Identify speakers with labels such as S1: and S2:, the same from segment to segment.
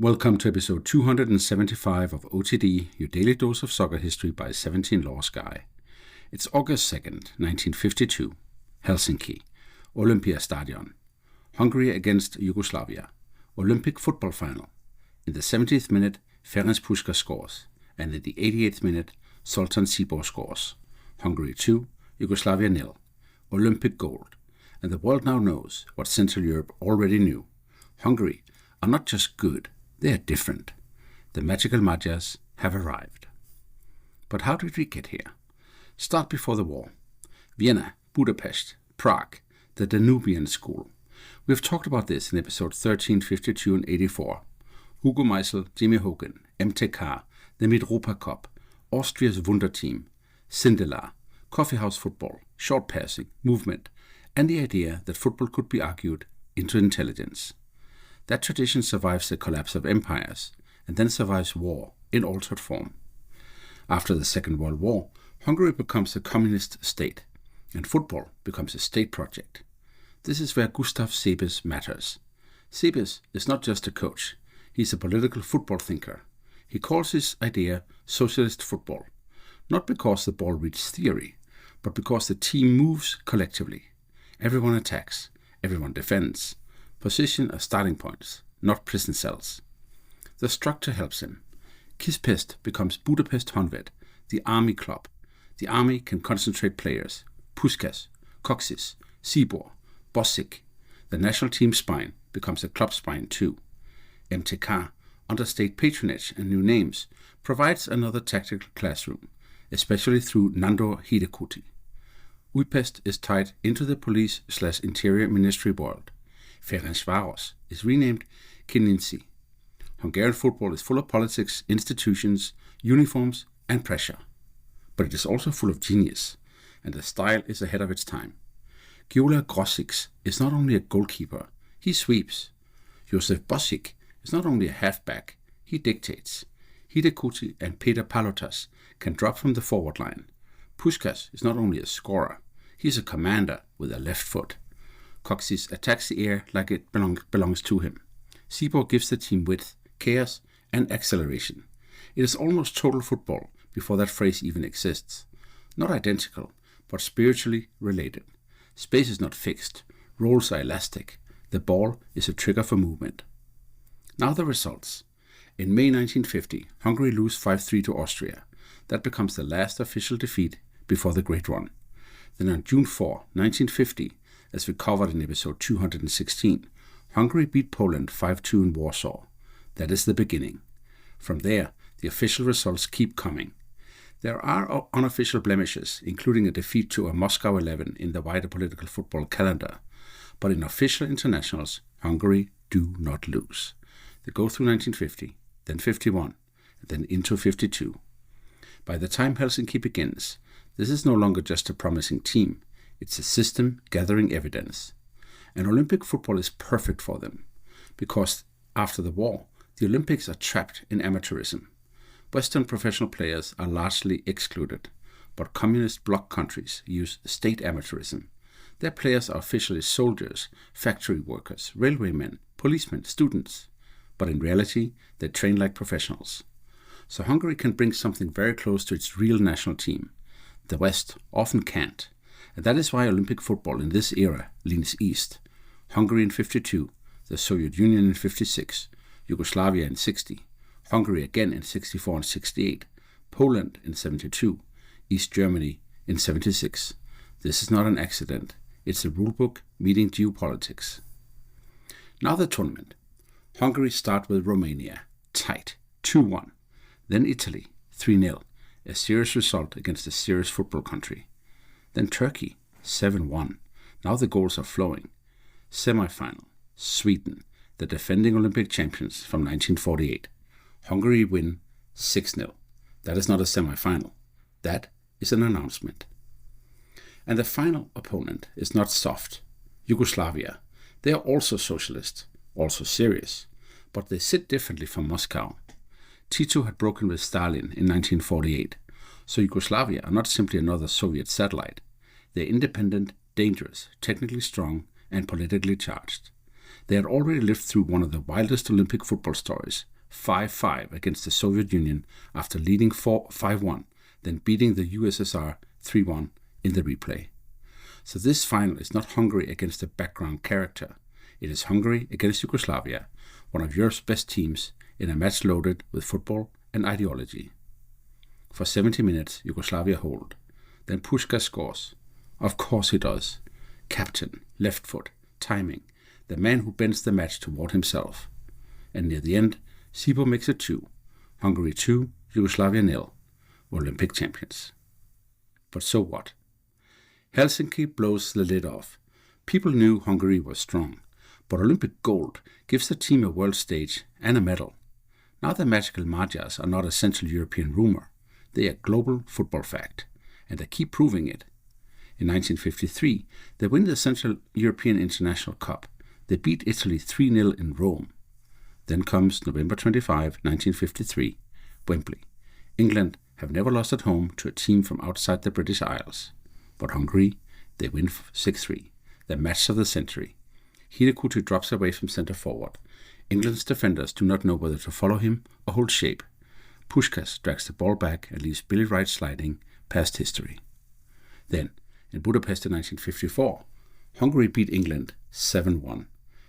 S1: Welcome to episode 275 of OTD, your daily dose of soccer history by 17-Laws Guy. It's August 2nd, 1952, Helsinki, Olympiastadion, Hungary against Yugoslavia, Olympic football final. In the 70th minute, Ferenc Puskás scores, and in the 88th minute, Zoltán Czibor scores. Hungary 2, Yugoslavia 0, Olympic gold. And the world now knows what Central Europe already knew. Hungary are not just good, they are different. The Magical Magyars have arrived. But how did we get here? Start before the war. Vienna, Budapest, Prague, the Danubian school. We've talked about this in episode 13, 52 and 84. Hugo Meisl, Jimmy Hogan, MTK, the Midropa Cup, Austria's Wunder Team, Sindelar, coffeehouse football, short passing, movement, and the idea that football could be argued into intelligence. That tradition survives the collapse of empires, and then survives war in altered form. After the Second World War, Hungary becomes a communist state, and football becomes a state project. This is where Gusztáv Sebes matters. Sebes is not just a coach, he's a political football thinker. He calls his idea socialist football, not because the ball reads theory, but because the team moves collectively. Everyone attacks, everyone defends. Position as starting points, not prison cells. The structure helps him. Kispest becomes Budapest Honvéd, the army club. The army can concentrate players. Puskás, Kocsis, Czibor, Bosik. The national team spine becomes a club spine too. MTK, under state patronage and new names, provides another tactical classroom, especially through Nando Hidekuti. Újpest is tied into the police/interior ministry world. Ferencváros is renamed Kininci. Hungarian football is full of politics, institutions, uniforms, and pressure. But it is also full of genius, and the style is ahead of its time. Gyula Grosics is not only a goalkeeper, he sweeps. Josef Bosik is not only a halfback, he dictates. Hidekuti and Peter Palotas can drop from the forward line. Puskás is not only a scorer, he is a commander with a left foot. Kocsis attacks the air like it belongs to him. Czibor gives the team width, chaos, and acceleration. It is almost total football before that phrase even exists. Not identical, but spiritually related. Space is not fixed. Roles are elastic. The ball is a trigger for movement. Now the results. In May 1950, Hungary lose 5-3 to Austria. That becomes the last official defeat before the Great Run. Then on June 4, 1950, as we covered in episode 216, Hungary beat Poland 5-2 in Warsaw. That is the beginning. From there, the official results keep coming. There are unofficial blemishes, including a defeat to a Moscow 11 in the wider political football calendar. But in official internationals, Hungary do not lose. They go through 1950, then 51, and then into 52. By the time Helsinki begins, this is no longer just a promising team. It's a system gathering evidence. And Olympic football is perfect for them, because after the war, the Olympics are trapped in amateurism. Western professional players are largely excluded, but communist Bloc countries use state amateurism. Their players are officially soldiers, factory workers, railwaymen, policemen, students, but in reality, they train like professionals. So Hungary can bring something very close to its real national team. The West often can't. And that is why Olympic football in this era leans east. Hungary in 52, the Soviet Union in 56, Yugoslavia in 60, Hungary again in 64 and 68, Poland in 72, East Germany in 76. This is not an accident. It's a rulebook meeting geopolitics. Now the tournament. Hungary start with Romania, tight, 2-1. Then Italy, 3-0, a serious result against a serious football country. Then Turkey, 7-1. Now the goals are flowing. Semi-final, Sweden, the defending Olympic champions from 1948. Hungary win 6-0. That is not a semi-final. That is an announcement. And the final opponent is not soft. Yugoslavia. They are also socialist, also serious, but they sit differently from Moscow. Tito had broken with Stalin in 1948, so Yugoslavia are not simply another Soviet satellite. They're independent, dangerous, technically strong, and politically charged. They had already lived through one of the wildest Olympic football stories, 5-5 against the Soviet Union after leading 5-1, then beating the USSR 3-1 in the replay. So this final is not Hungary against a background character. It is Hungary against Yugoslavia, one of Europe's best teams, in a match loaded with football and ideology. For 70 minutes, Yugoslavia hold. Then Puskás scores. Of course he does. Captain, left foot, timing, the man who bends the match toward himself. And near the end, Czibor makes it 2. Hungary 2, Yugoslavia 0. Olympic champions. But so what? Helsinki blows the lid off. People knew Hungary was strong, but Olympic gold gives the team a world stage and a medal. Now the Magical Magyars are not a Central European rumor. They are global football fact, and they keep proving it. In 1953, they win the Central European International Cup. They beat Italy 3-0 in Rome. Then comes November 25, 1953, Wembley. England have never lost at home to a team from outside the British Isles. But Hungary, they win 6-3, the match of the century. Hidecuti drops away from centre forward. England's defenders do not know whether to follow him or hold shape. Puskás drags the ball back and leaves Billy Wright sliding past history. Then, in Budapest in 1954, Hungary beat England 7-1,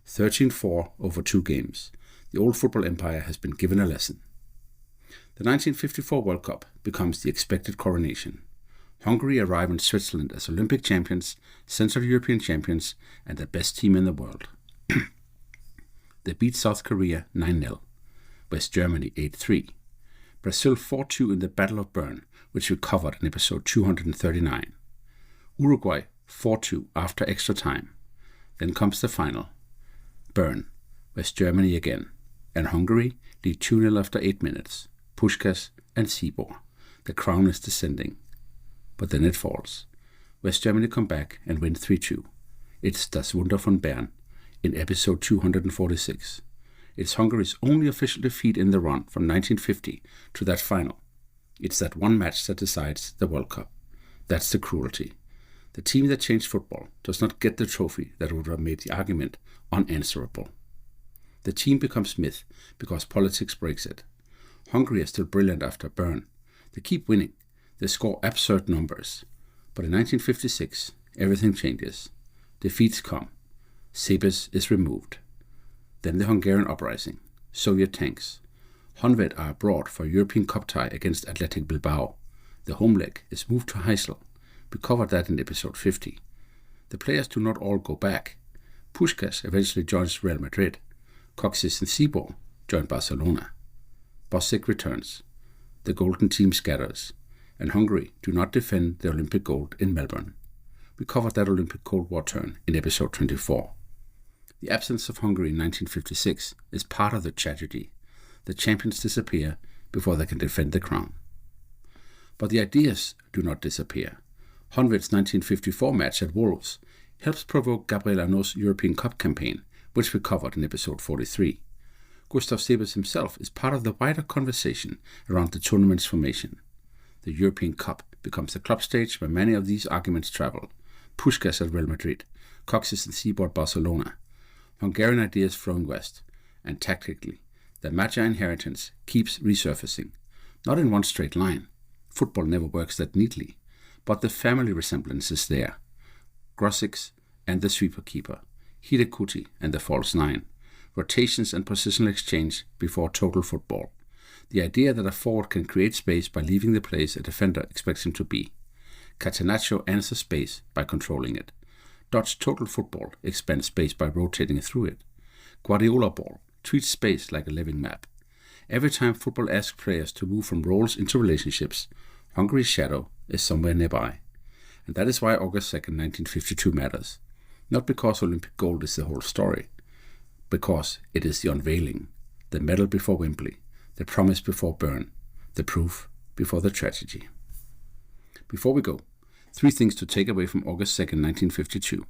S1: 13-4 over 2 games. The old football empire has been given a lesson. The 1954 World Cup becomes the expected coronation. Hungary arrive in Switzerland as Olympic champions, Central European champions, and the best team in the world. They beat South Korea 9-0, West Germany 8-3, Brazil 4-2 in the Battle of Bern, which we covered in episode 239, Uruguay 4-2 after extra time. Then comes the final. Bern, West Germany again, and Hungary lead 2-0 after 8 minutes. Puskás and Czibor. The crown is descending. But then it falls. West Germany come back and win 3-2. It's Das Wunder von Bern in episode 246. It's Hungary's only official defeat in the run from 1950 to that final. It's that one match that decides the World Cup. That's the cruelty. The team that changed football does not get the trophy that would have made the argument unanswerable. The team becomes myth because politics breaks it. Hungary is still brilliant after Bern. They keep winning. They score absurd numbers. But in 1956, everything changes. Defeats come. Sebes is removed. Then the Hungarian uprising. Soviet tanks. Honvéd are abroad for a European Cup tie against Athletic Bilbao. The home leg is moved to Meisl. We covered that in episode 50. The players do not all go back. Puskás eventually joins Real Madrid. Coxis and Czibor join Barcelona. Bosik returns. The golden team scatters. And Hungary do not defend the Olympic gold in Melbourne. We covered that Olympic Cold War turn in episode 24. The absence of Hungary in 1956 is part of the tragedy. The champions disappear before they can defend the crown. But the ideas do not disappear. Honvéd's 1954 match at Wolves helps provoke Gabriel Arnault's European Cup campaign, which we covered in episode 43. Gusztáv Sebes himself is part of the wider conversation around the tournament's formation. The European Cup becomes the club stage where many of these arguments travel. Puskás at Real Madrid, Coxis and Czibor at Barcelona. Hungarian ideas flowing west, and tactically, the Magyar inheritance keeps resurfacing. Not in one straight line. Football never works that neatly, but the family resemblance is there. Grosics and the sweeper keeper, Hidecuti and the false nine, rotations and positional exchange before total football. The idea that a forward can create space by leaving the place a defender expects him to be. Catenaccio answers space by controlling it. Dutch total football expands space by rotating through it. Guardiola ball treats space like a living map. Every time football asks players to move from roles into relationships, Hungary's shadow is somewhere nearby. And that is why August 2nd, 1952 matters. Not because Olympic gold is the whole story, because it is the unveiling, the medal before Wembley, the promise before Bern, the proof before the tragedy. Before we go, 3 things to take away from August 2nd, 1952.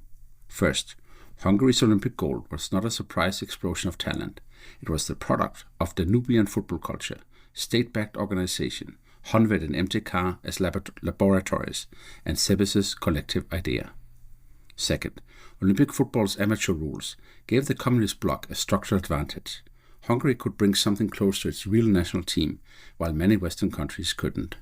S1: First, Hungary's Olympic gold was not a surprise explosion of talent. It was the product of Danubian football culture, state-backed organization, Honvéd and MTK as laboratories, and Sebes' collective idea. Second, Olympic football's amateur rules gave the communist bloc a structural advantage. Hungary could bring something close to its real national team, while many Western countries couldn't.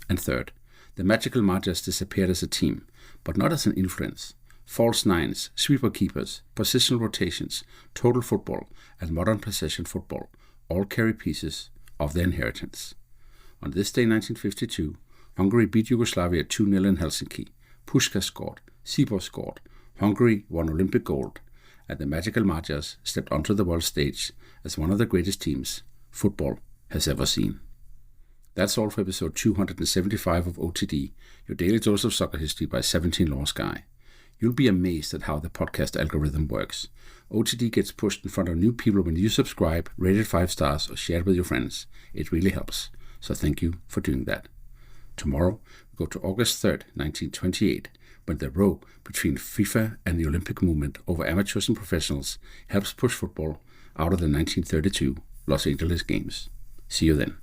S1: And third, the Magical Magyars disappeared as a team, but not as an influence. False nines, sweeper keepers, positional rotations, total football, and modern possession football all carry pieces of their inheritance. On this day 1952, Hungary beat Yugoslavia 2-0 in Helsinki. Puskás scored, Czibor scored, Hungary won Olympic gold, and the Magical Magyars stepped onto the world stage as one of the greatest teams football has ever seen. That's all for episode 275 of OTD, your daily dose of soccer history by 17 Lost Guy. You'll be amazed at how the podcast algorithm works. OTD gets pushed in front of new people when you subscribe, rate it 5 stars, or share it with your friends. It really helps. So thank you for doing that. Tomorrow, we go to August 3rd, 1928, when the row between FIFA and the Olympic movement over amateurs and professionals helps push football out of the 1932 Los Angeles Games. See you then.